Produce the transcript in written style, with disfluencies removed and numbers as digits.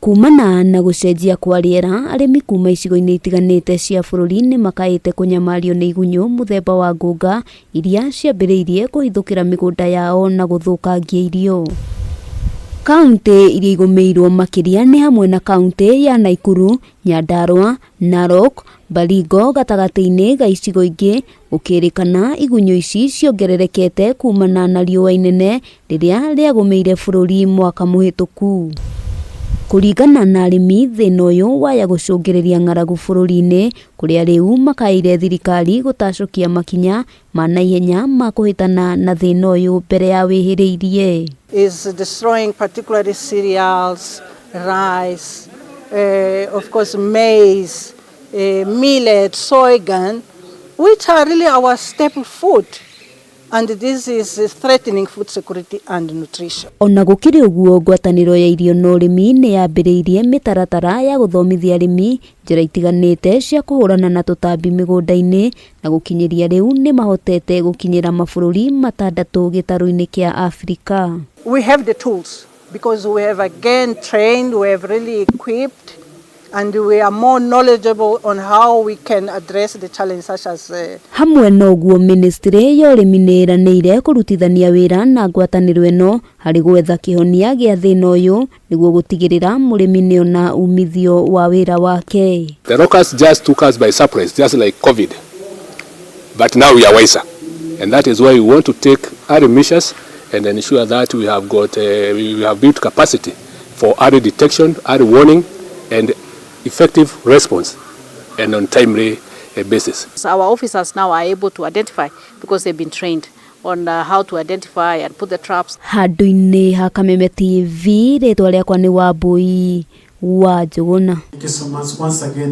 Kumana na gucenjia kwa riera, arimi kuma icigo-ini itiganite cia bururi nimakaite kunyamario ni igunyu muthemba wa ngunga iria ciambiriirie kuhithukira migunda yao na guthukangia irio. Kaunti iria igumirwo makiria ni hamwe na kaunti ya Nakuru, Nyandarua, Narok, Baringo gatagati-ini ga icigo ingi, ukirikana igunyu ici ciongererekete kumana na riua inene riria riagumeire bururi mwaka muhituku. Kuringana na arimi, thina uyu waya gucungiriria ng'aragu bururi-ini kuria riu makaire thirikari gutacukia makinya ma naihenya ma kuhitana na thina uyu mbere ya wihiriirie. Is destroying particularly cereals, rice, of course maize, millet, sorghum, which are really our staple food. And this is threatening food security and nutrition. Ona gukiri uguo ngwataniro ya irio na urimi ni yambiriirie mitaratara ya guthomithia arimi njira itiganite cia kuhurana na tutambi migunda-ini na gukinyiria riu ni mahotete gukinyira mabururi matandatu gitaru-ini kia Africa. We have the tools because we have again trained, we have really equipped, and we are more knowledgeable on how we can address the challenges such as hamwe na uguo ministry ya urimi ni iranire kurutithania wira na ngwataniro eno hari gwetha kihonia gia thina uyu niguo gutigirira murimi ni ona umithio wa wira wake. The rockers just took us by surprise, just like COVID, but now we are wiser, and that is why we want to take early measures and ensure that we have got we have built capacity for early detection, early warning, and effective response and on timely basis. So our officers now are able to identify because they've been trained on how to identify and put the traps. Handu-ini ha Kameme TV, ritwa riakwa ni Wambui wa Njuguna. Thank you so much once again.